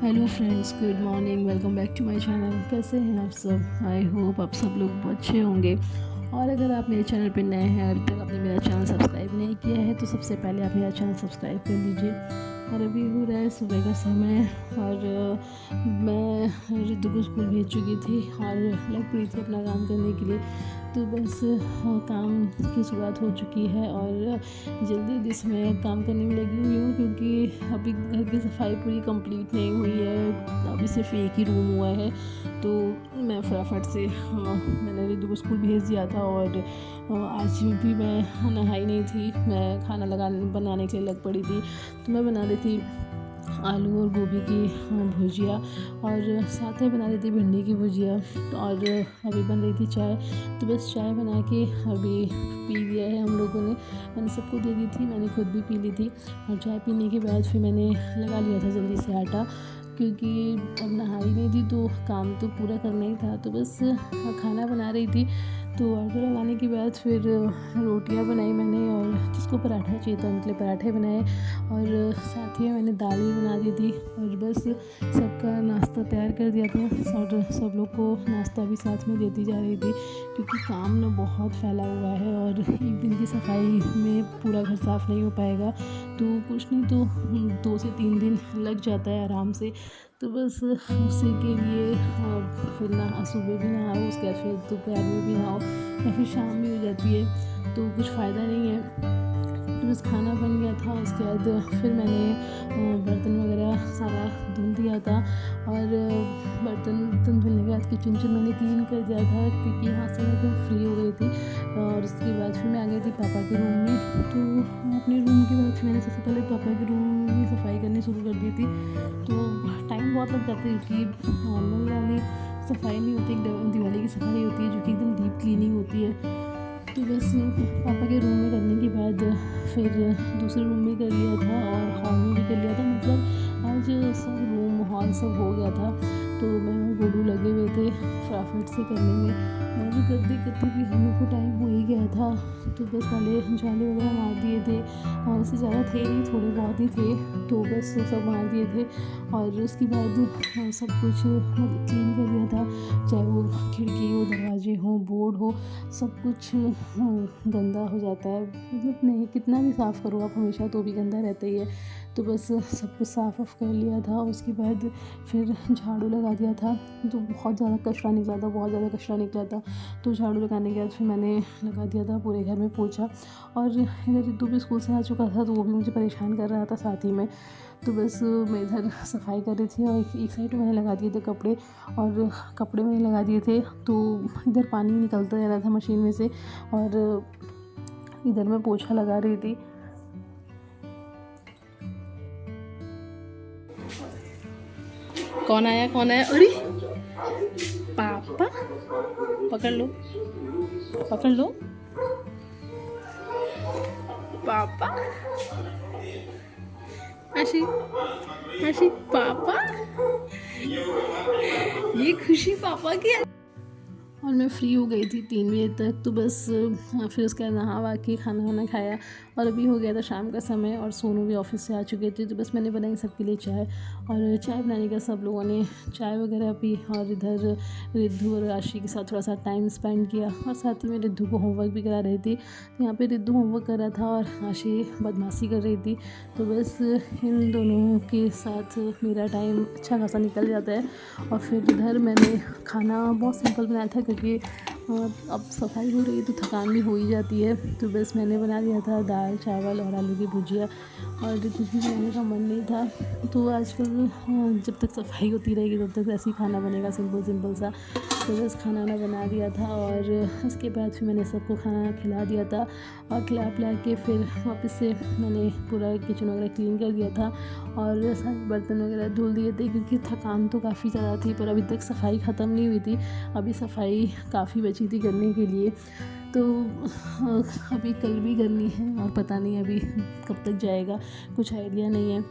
Hello friends, good morning. Welcome back to my channel. कैसे हैं आप सब? आई होप आप सब लोग अच्छे होंगे। और अगर आप मेरे चैनल पर नए हैं, अभी तक आपने मेरा चैनल सब्सक्राइब नहीं किया है, तो सबसे पहले आप मेरा चैनल सब्सक्राइब कर लीजिए। और अभी हो रहा है सुबह का समय और मैं रिद्धू को स्कूल भेज चुकी थी और लग पड़ी थी अपना काम करने के लिए। तो बस काम की शुरुआत हो चुकी है और जल्दी जल्दी से मैं काम करने में लगी हुई हूँ, क्योंकि अभी घर की सफाई पूरी कंप्लीट नहीं हुई है। अभी सिर्फ एक ही रूम हुआ है, तो मैं फटाफट से मैंने रिद्धू को स्कूल भेज दिया था। और आज भी मैं नहाई नहीं थी, मैं खाना बनाने के लिए लग पड़ी थी। तो मैं बना रही थी आलू और गोभी की भुजिया और साथ में बना रही थी भिंडी की भुजिया। और अभी बन रही थी चाय, तो बस चाय बना के अभी पी लिया है हम लोगों ने। मैंने सबको दे दी थी, मैंने खुद भी पी ली थी। और चाय पीने के बाद फिर मैंने लगा लिया था जल्दी से आटा, क्योंकि अब नहाई नहीं थी तो काम तो पूरा करना ही था। तो बस खाना बना रही थी, तो आटा लगाने के बाद फिर रोटियां बनाई मैंने, और जिसको पराठा चाहिए था उनके लिए पराठे बनाए। और साथ ही मैंने दाल भी बना दी थी और बस सबका नाश्ता तैयार कर दिया था। और सब लोग को नाश्ता भी साथ में देती जा रही थी, क्योंकि काम ना बहुत फैला हुआ है और एक दिन की सफाई में पूरा घर साफ़ नहीं हो पाएगा। तो कुछ नहीं तो 2 से 3 दिन लग जाता है आराम से। तो बस उसी के लिए फिर ना सुबह भी नहाओ, उसके बाद फिर दोपहर में भी नहाओ या फिर शाम भी हो जाती है, तो कुछ फ़ायदा नहीं है। तो बस खाना बन गया था, उसके बाद फिर मैंने बर्तन वगैरह सारा धुल दिया था। और बर्तन धुलने के बाद किचन मैंने क्लीन कर दिया था, क्योंकि यहाँ से मैं एकदम फ्री हो गई थी। और उसके बाद फिर मैं आ गई थी पापा के रूम में। तो अपने रूम के बाद मैंने सबसे पहले पापा के रूम में सफाई करनी शुरू कर दी थी। तो टाइम बहुत लग जाता है, क्योंकि नॉर्मल वाली सफाई नहीं होती, दिवाली की सफाई होती है जो कि एकदम डीप क्लीनिंग होती है। तो बस पापा के रूम में करने के बाद फिर दूसरे रूम में कर लिया था और हॉल में भी कर लिया था। मतलब आज सब रूम हॉल सब हो गया था, तो मैं गोलू लगे हुए थे फटाफट से करने में। मैं भी करते करते भी हम लोग को टाइम हो ही गया था। तो बस पहले झाले वगैरह मार दिए थे, और उससे ज़्यादा थे नहीं, थोड़े बहुत ही थे, तो बस सब मार दिए थे। और उसके बाद सब कुछ मतलब क्लीन कर दिया था, चाहे वो खिड़की हो, दरवाजे हो, बोर्ड हो, सब कुछ गंदा हो जाता है। मतलब नहीं, कितना भी साफ़ करो आप हमेशा तो भी गंदा रहता ही है। तो बस सब कुछ साफ़ कर लिया था। उसके बाद फिर झाड़ू लगा दिया था, तो बहुत ज़्यादा कचरा निकला था। तो झाड़ू लगाने के बाद फिर मैंने लगा दिया था पूरे घर में पोछा। और इधर रिद्धू भी स्कूल से आ चुका था, तो वो भी मुझे परेशान कर रहा था साथ ही में। तो बस मैं इधर सफाई कर रही थी, और एक साइड मैंने लगा दिए थे कपड़े, और कपड़े मैंने लगा दिए थे, तो इधर पानी निकलता जा रहा था मशीन में से, और इधर मैं पोछा लगा रही थी। कौन आया? अरे पापा, पकड़ लो पापा। आशी पापा, ये खुशी पापा की है। और मैं फ्री हो गई थी 3 बजे तक। तो बस फिर उसके बाद नहा वहा के खाना वाना खाया, और अभी हो गया था शाम का समय, और सोनू भी ऑफिस से आ चुके थे। तो बस मैंने बनाई सबके लिए चाय, और चाय बनाने का सब लोगों ने चाय वगैरह पी, और इधर रिद्धू और आशी के साथ थोड़ा सा टाइम स्पेंड किया। और साथ ही में रिद्धू को होमवर्क भी करा रही थी। यहाँ पे रिद्धू होमवर्क कर रहा था और आशी बदमाशी कर रही थी। तो बस इन दोनों के साथ मेरा टाइम अच्छा खासा निकल जाता है। और फिर इधर मैंने खाना बहुत सिंपल बनाया था, क्योंकि अब सफाई हो रही है तो थकान भी हो ही जाती है। तो बस मैंने बना दिया था दाल चावल और आलू की भुजिया, और कुछ भी बनाने का मन नहीं था। तो आजकल जब तक सफाई होती रहेगी तब तक ऐसे ही खाना बनेगा, सिंपल सा। तो बस खाना वाना बना दिया था, और उसके बाद फिर मैंने सबको खाना खिला दिया था। और खिला पिला के फिर वापस से मैंने पूरा किचन वगैरह क्लीन कर दिया था, और सारे बर्तन वगैरह धुल दिए थे, क्योंकि थकान तो काफ़ी ज़्यादा थी, पर अभी तक सफाई ख़त्म नहीं हुई थी। अभी सफाई काफ़ी बची थी करने के लिए। तो अभी कल भी करनी है, और पता नहीं अभी कब तक जाएगा, कुछ आइडिया नहीं है।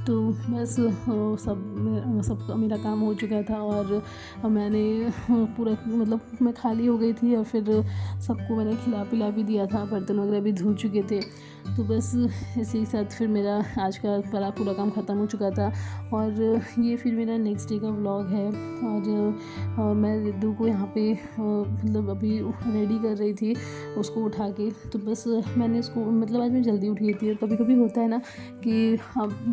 तो बस सबका मेरा काम हो चुका था, और मैंने पूरा मतलब मैं खाली हो गई थी, और फिर सबको मैंने खिला पिला भी दिया था, बर्तन वगैरह भी धुल चुके थे। तो बस इसी के साथ फिर मेरा आज का पूरा काम ख़त्म हो चुका था। और ये फिर मेरा नेक्स्ट डे का व्लॉग है। और मैं रिद्धू को यहाँ पे मतलब अभी रेडी कर रही थी उसको उठा के। तो बस मैंने उसको मतलब आज मैं जल्दी उठी थी, और कभी कभी होता है ना कि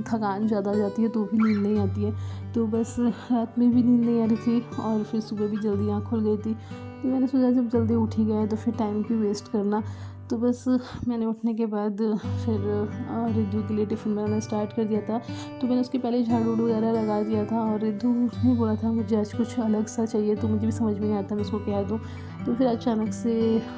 थकान ज़्यादा हो जाती है तो भी नींद नहीं आती है। तो बस रात में भी नींद नहीं आ रही थी और फिर सुबह भी जल्दी आँख खुल गई थी। तो मैंने सोचा जब जल्दी उठ ही गए तो फिर टाइम क्यों वेस्ट करना। तो बस मैंने उठने के बाद फिर रिद्धू के लिए टिफ़िन बनाना स्टार्ट कर दिया था। तो मैंने उसके पहले झाड़ू वगैरह लगा दिया था, और रिद्धू ने बोला था मुझे आज कुछ अलग सा चाहिए, तो मुझे भी समझ में नहीं आता मैं उसको क्या दूँ। तो फिर अचानक से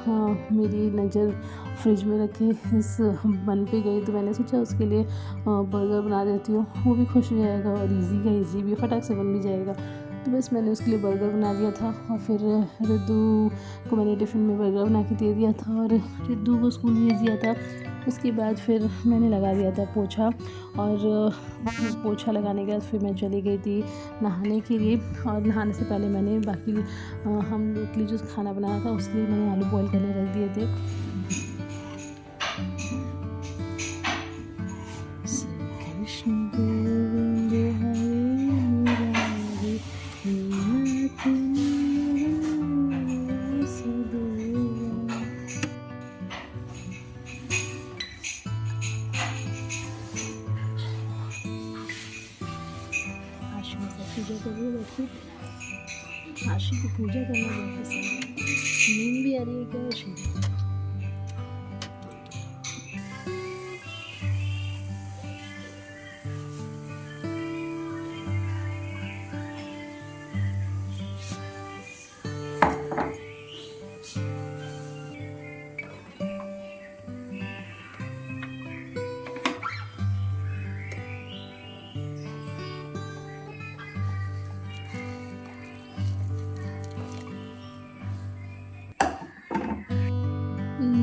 मेरी नज़र फ्रिज में रखे इस बन पे गई। तो मैंने सोचा उसके लिए बर्गर बना देती हूँ, वो भी खुश हो जाएगा और ईज़ी का ईज़ी भी फटाक से बन भी जाएगा। तो बस मैंने उसके लिए बर्गर बना दिया था, और फिर रिद्धू को मैंने टिफ़िन में बर्गर बना के दे दिया था और रिद्धू को स्कूल भेज दिया था। उसके बाद फिर मैंने लगा दिया था पोछा, और पोछा लगाने के बाद फिर मैं चली गई थी नहाने के लिए। और नहाने से पहले मैंने बाकी हम लोग के लिए जो खाना बनाया था उसके लिए मैंने आलू बॉयल करने रख दिए थे। पूजा कर रही है, आशी को पूजा करना बहुत पसंद है। नींद भी आ रही है क्या आशी?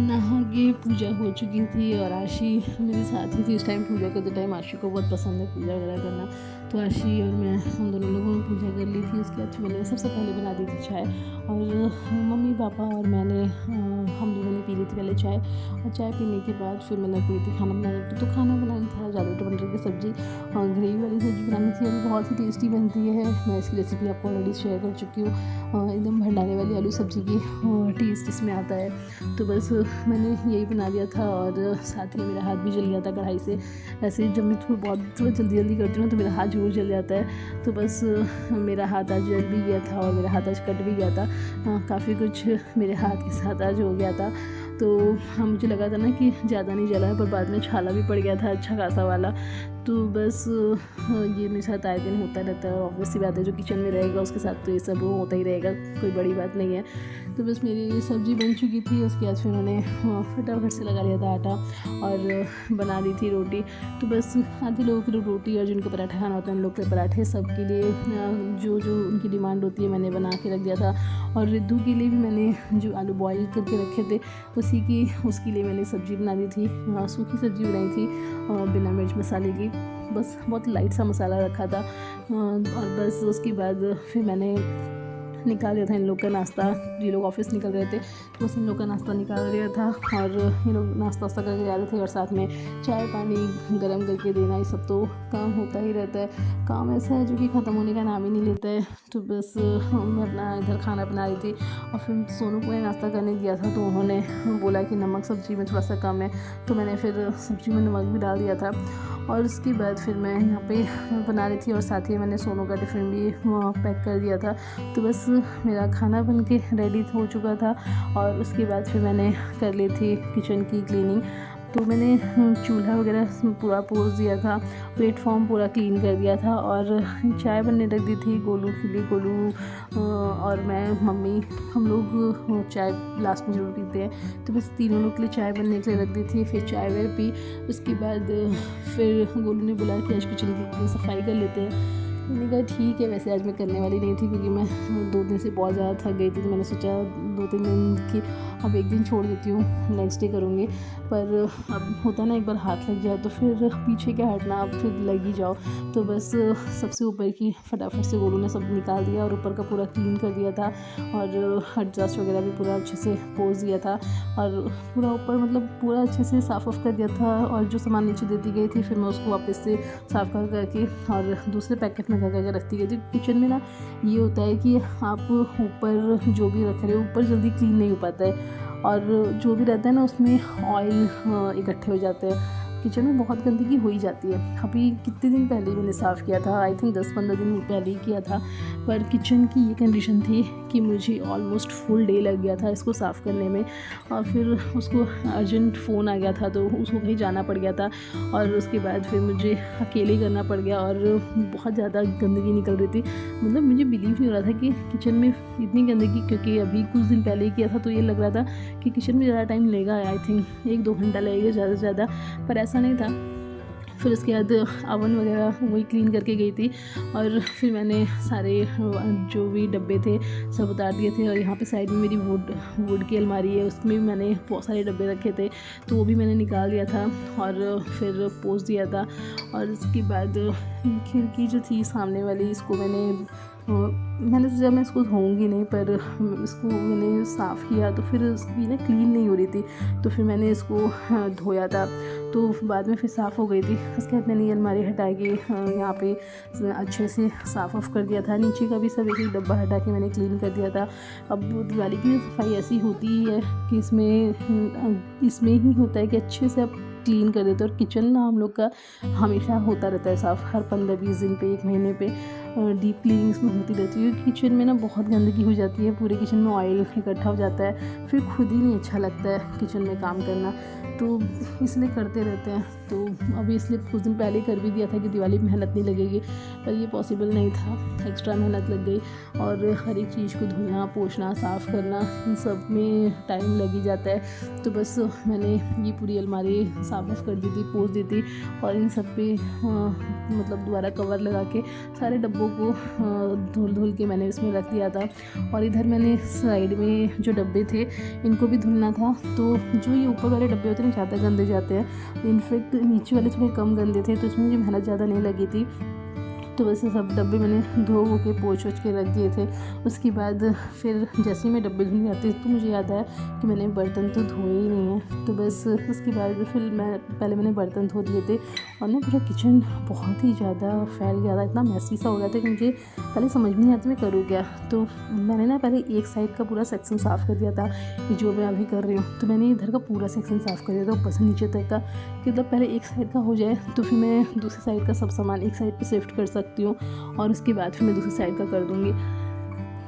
नहा के पूजा हो चुकी थी और आशी मेरे साथ ही थी इस टाइम पूजा करते टाइम। आशी को बहुत पसंद है पूजा वगैरह करना, तो आशी और मैं हम दोनों लोगों ने पूजा कर ली थी। उसके बाद मैंने सबसे पहले बना दी थी चाय, और मम्मी पापा और मैंने हम लोगों ने पी ली थी पहले चाय। और चाय पीने के बाद फिर मैंने पी थी खाना बनाना। तो खाना बनाना था ज़्यादा टमाटर की सब्ज़ी और ग्रेवी वाली सब्ज़ी बनानी थी, और बहुत ही टेस्टी बनती है। मैं इसकी रेसिपी आपको ऑलरेडी शेयर कर चुकी हूँ। एकदम भंडारे वाली आलू सब्ज़ी की टेस्ट इसमें आता है। तो बस मैंने यही बना दिया था, और साथ ही मेरा हाथ भी जल गया था कढ़ाई से। ऐसे जब मैं बहुत जल्दी करती हूँ तो मेरा हाथ जरूर जल जाता है। तो बस मेरा हाथ आज जल भी गया था और मेरा हाथ आज कट भी गया था। काफ़ी कुछ मेरे हाथ के साथ आज हो गया था। तो मुझे लगा था ना कि ज़्यादा नहीं जला है, पर बाद में छाला भी पड़ गया था अच्छा खासा वाला। तो बस ये मेरे साथ आए दिन होता रहता है, और ऑब्वियसली बात है जो किचन में रहेगा उसके साथ तो ये सब होता ही रहेगा, कोई बड़ी बात नहीं है। तो बस मेरी सब्ज़ी बन चुकी थी। उसके बाद फिर मैंने फटाफट से लगा लिया था आटा और बना दी थी रोटी। तो बस आधे लोगों के लिए रोटी और जिनको पराठा खाना होता है उन लोग के पराठे, सबके लिए जो जो उनकी डिमांड होती है मैंने बना के रख दिया था। और रिद्धू के लिए भी मैंने जो आलू बॉयल करके रखे थे उसके लिए मैंने सब्ज़ी बना दी थी, सूखी सब्ज़ी बनाई थी बिना मिर्च मसाले की। बस बहुत लाइट सा मसाला रखा था। और बस उसके बाद फिर मैंने निकाल दिया था इन लोग का नाश्ता। ये लोग ऑफिस निकल रहे थे तो बस इन लोग का नाश्ता निकाल दिया था, और ये लोग नाश्ता करके जा रहे थे, और साथ में चाय पानी गर्म करके देना, ये सब तो काम होता ही रहता है। काम ऐसा है जो कि ख़त्म होने का नाम ही नहीं लेता है। तो बस मैं अपना इधर खाना बना रही थी, और फिर सोनू को नाश्ता करने दिया था तो उन्होंने बोला कि नमक सब्ज़ी में थोड़ा सा कम है, तो मैंने फिर सब्ज़ी में नमक भी डाल दिया था। और उसके बाद फिर मैं यहाँ पे बना रही थी, और साथ ही मैंने सोनू का टिफ़िन भी पैक कर दिया था। तो बस मेरा खाना बन के रेडी हो चुका था, और उसके बाद फिर मैंने कर ली थी किचन की क्लीनिंग। तो मैंने चूल्हा वगैरह पूरा पोंछ दिया था, प्लेटफॉर्म पूरा क्लीन कर दिया था, और चाय बनने रख दी थी गोलू के लिए। गोलू और मैं मम्मी हम लोग चाय लास्ट में ज़रूर पीते हैं, तो बस तीनों लोग के लिए चाय बनने के लिए रख दी थी। फिर चाय वाय पी। उसके बाद फिर गोलू ने बोला कि आज किचन की सफाई कर लेते हैं। मैंने कहा ठीक है। वैसे आज मैं करने वाली नहीं थी क्योंकि मैं 2 दिन से बहुत ज़्यादा थक गई थी, तो मैंने सोचा 2-3 दिन की अब एक दिन छोड़ देती हूँ, नेक्स्ट डे करूँगी। पर अब होता है ना, एक बार हाथ लग जाए तो फिर पीछे क्या हटना, अब फिर लग ही जाओ। तो बस सबसे ऊपर की फटाफट से गोलू ने सब निकाल दिया और ऊपर का पूरा क्लीन कर दिया था और एडजस्ट वगैरह भी पूरा अच्छे से पोंछ दिया था और पूरा ऊपर मतलब पूरा अच्छे से साफ़ कर दिया था। और जो सामान नीचे देती गई थी फिर मैं उसको वापस से साफ़ कर करके और दूसरे पैकेट में कर करके रखती गई थी। किचन में ना ये होता है कि आप ऊपर जो भी रख रहे हो ऊपर जल्दी क्लीन नहीं हो पाता है और जो भी रहता है ना उसमें ऑयल इकट्ठे हो जाते हैं। किचन में बहुत गंदगी हो ही जाती है। अभी कितने दिन पहले ही मैंने साफ़ किया था, आई थिंक 10-15 दिन पहले ही किया था। पर किचन की ये कंडीशन थी कि मुझे ऑलमोस्ट फुल डे लग गया था इसको साफ़ करने में और फिर उसको अर्जेंट फ़ोन आ गया था तो उसको कहीं जाना पड़ गया था और उसके बाद फिर मुझे अकेले करना पड़ गया और बहुत ज़्यादा गंदगी निकल रही थी। मतलब मुझे बिलीव नहीं हो रहा था कि किचन में इतनी गंदगी, क्योंकि अभी कुछ दिन पहले ही किया था तो ये लग रहा था कि किचन में ज़्यादा टाइम लेगा, आई थिंक 1-2 घंटा लगेगा ज़्यादा से ज़्यादा, पर ऐसा नहीं था। फिर उसके बाद अवन वगैरह वही क्लीन करके गई थी और फिर मैंने सारे जो भी डब्बे थे सब उतार दिए थे और यहाँ पे साइड में मेरी वुड की अलमारी है, उसमें भी मैंने बहुत सारे डब्बे रखे थे तो वो भी मैंने निकाल दिया था और फिर पोंछ दिया था। और उसके बाद खिड़की जो थी सामने वाली, इसको मैंने सोचा मैं इसको धोऊंगी नहीं, पर इसको मैंने साफ़ किया तो फिर उसकी ना क्लीन नहीं हो रही थी तो फिर मैंने इसको धोया था तो बाद में फिर साफ़ हो गई थी। उसके बाद मैंने ये अलमारी हटा के यहाँ पे अच्छे से साफ़ कर दिया था। नीचे का भी सब एक डब्बा हटा के मैंने क्लीन कर दिया था। अब दिवाली की सफाई ऐसी होती ही है कि इसमें ही होता है कि अच्छे से आप क्लीन कर देते हैं। और किचन ना हम लोग का हमेशा होता रहता है साफ़, हर 15-20 दिन पे, 1 महीने पे डीप क्लीनिंग इसमें होती रहती है। किचन में ना बहुत गंदगी हो जाती है, पूरे किचन में ऑयल इकट्ठा हो जाता है, फिर खुद ही नहीं अच्छा लगता है किचन में काम करना, तो इसलिए करते रहते हैं। तो अभी इसलिए कुछ दिन पहले कर भी दिया था कि दिवाली में मेहनत नहीं लगेगी, पर ये पॉसिबल नहीं था, एक्स्ट्रा मेहनत लग गई और हर एक चीज़ को धुलना, पोंछना, साफ़ करना, इन सब में टाइम लग ही जाता है। तो बस मैंने ये पूरी अलमारी साफ़ कर दी थी, पोंछ दी थी और इन सब पे मतलब दोबारा कवर लगा के सारे डब्बों को धुल के मैंने इसमें रख दिया था। और इधर मैंने साइड में जो डब्बे थे इनको भी धुलना था। तो जो ये ऊपर वाले डब्बे होते हैं ज़्यादा गंदे जाते हैं, इनफेक्ट नीचे वाले थोड़े कम गंदे थे तो इसमें मुझे मेहनत ज़्यादा नहीं लगी थी। तो वैसे सब डब्बे मैंने धो के पोंछ के रख दिए थे। उसके बाद फिर जैसे ही मैं डब्बे धुलने जाती तो मुझे याद आया कि मैंने बर्तन तो धोए ही नहीं हैं। तो बस उसके बाद फिर मैंने बर्तन धो दिए थे और ना पूरा किचन बहुत ही ज़्यादा फैल गया था, इतना मैसी सा हो गया था कि मुझे पहले समझ में नहीं आता मैं करूँ क्या। तो मैंने ना पहले एक साइड का पूरा सेक्शन साफ़ कर दिया था कि जो मैं अभी कर रही हूँ, तो मैंने इधर का पूरा सेक्शन साफ़ कर दिया था ऊपर से नीचे तक का, कि मतलब पहले एक साइड का हो जाए तो फिर मैं दूसरी साइड का सब सामान एक साइड पर शिफ्ट कर सकती हूँ और उसके बाद फिर मैं दूसरी साइड का कर दूँगी।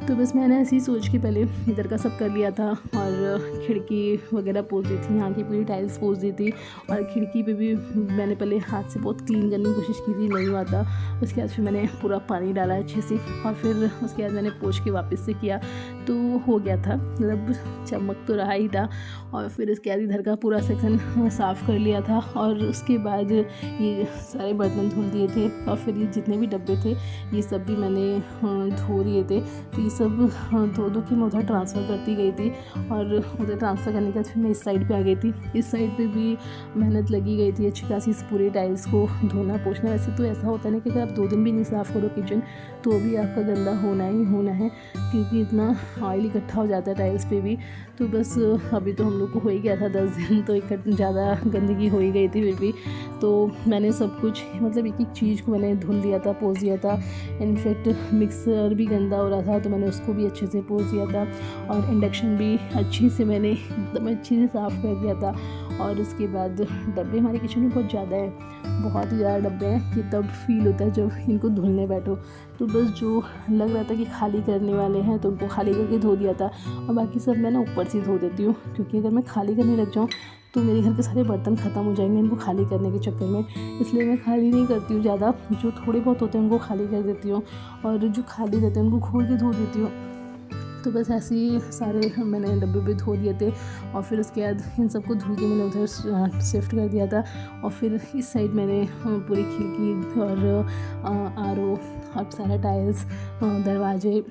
तो बस मैंने ऐसे ही सोच के पहले इधर का सब कर लिया था और खिड़की वगैरह पोंछ दी थी, यहाँ की पूरी टाइल्स पोंछ दी थी और खिड़की पे भी मैंने पहले हाथ से बहुत क्लीन करने की कोशिश की थी, नहीं हुआ था। उसके बाद फिर मैंने पूरा पानी डाला अच्छे से और फिर उसके बाद मैंने पोंछ के वापस से किया तो हो गया था, मतलब चमक तो रहा ही था। और फिर उसके बाद इधर का पूरा सेक्शन साफ़ कर लिया था और उसके बाद ये सारे बर्तन धुल दिए थे और फिर ये जितने भी डब्बे थे ये सब भी मैंने धो दिए थे। तो ये सब धो के मैं उधर ट्रांसफ़र करती गई थी और उधर ट्रांसफ़र करने के बाद फिर मैं इस साइड पे आ गई थी। इस साइड पे भी मेहनत लगी गई थी अच्छी खासी, इस पूरे टाइल्स को धोना पोंछना। वैसे तो ऐसा होता नहीं कि अगर आप 2 दिन भी नहीं साफ़ करो किचन तो भी आपका गंदा होना ही होना है, क्योंकि इतना ऑयल इकट्ठा हो जाता है टाइल्स पे भी। तो बस अभी तो हम लोग को हो ही गया था 10 दिन, तो ज़्यादा गंदगी हो ही गई थी फिर भी। तो मैंने सब कुछ मतलब एक चीज़ को मैंने धुल दिया था, पोंछ दिया था। इनफैक्ट मिक्सर भी गंदा हो रहा था तो मैंने उसको भी अच्छे से पोंछ दिया था और इंडक्शन भी अच्छे से मैंने एकदम अच्छे से साफ़ कर दिया था। और उसके बाद डब्बे हमारे किचन में बहुत ज़्यादा है, बहुत ही ज़्यादा डब्बे हैं कि तब फील होता है जब इनको धुलने बैठो। तो बस जो लग रहा था कि खाली करने वाले हैं तो उनको खाली करके धो दिया था और बाकी सब मैं ना ऊपर से धो देती हूँ, क्योंकि अगर मैं खाली करने लग जाऊँ तो मेरे घर के सारे बर्तन ख़त्म हो जाएंगे इनको खाली करने के चक्कर में। इसलिए मैं खाली नहीं करती हूँ ज़्यादा, जो थोड़े बहुत होते हैं उनको खाली कर देती हूँ और जो खाली रहते हैं उनको खोल के धो देती हूँ। तो बस ऐसे ही सारे मैंने डब्बे पे धो दिए थे और फिर उसके बाद इन सबको धुल के मैंने उधर शिफ्ट कर दिया था। और फिर इस साइड मैंने पूरी खिड़की और आरओ और सारा टाइल्स, दरवाजे,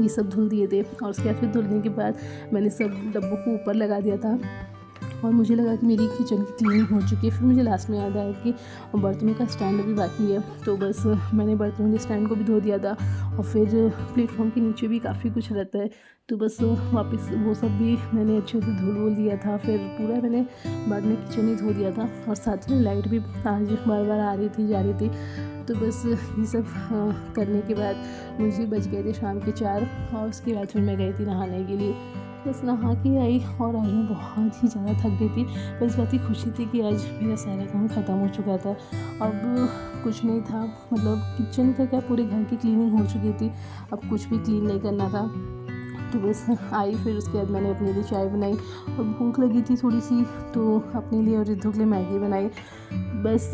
ये सब धुल दिए थे। और उसके बाद फिर धुलने के बाद मैंने सब डब्बों को ऊपर लगा दिया था और मुझे लगा कि मेरी किचन की क्लीनिंग हो चुकी है। फिर मुझे लास्ट में याद आया कि बर्तनों का स्टैंड अभी बाकी है, तो बस मैंने बर्तनों के स्टैंड को भी धो दिया था। और फिर प्लेटफॉर्म के नीचे भी काफ़ी कुछ रहता है, तो बस वापस वो सब भी मैंने अच्छे से धुल दिया था। फिर पूरा मैंने बाद में किचन ही धो दिया था। और साथ में लाइट भी आज बार बार आ रही थी जा रही थी, तो बस ये सब करने के बाद मुझे बज गए थे शाम के 4। और उसके बाद फिर मैं गई थी नहाने के लिए। बस नहा के आई और आज मैं बहुत ही ज़्यादा थक गई थी, पर इस बात की खुशी थी कि आज मेरा सारा काम ख़त्म हो चुका था। अब कुछ नहीं था, मतलब किचन का क्या पूरे घर की क्लीनिंग हो चुकी थी, अब कुछ भी क्लीन नहीं करना था। तो बस आई, फिर उसके बाद मैंने अपने लिए चाय बनाई और भूख लगी थी थोड़ी सी, तो अपने लिए और रिद्धू के लिए मैगी बनाई। बस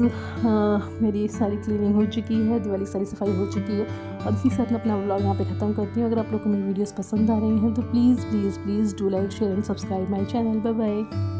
मेरी सारी क्लीनिंग हो चुकी है, दिवाली सारी सफाई हो चुकी है। और इसी साथ मैं अपना व्लॉग यहाँ पे ख़त्म करती हूँ। अगर आप लोग को मेरी वीडियोस पसंद आ रही हैं तो please please please do like share and subscribe my channel. Bye bye.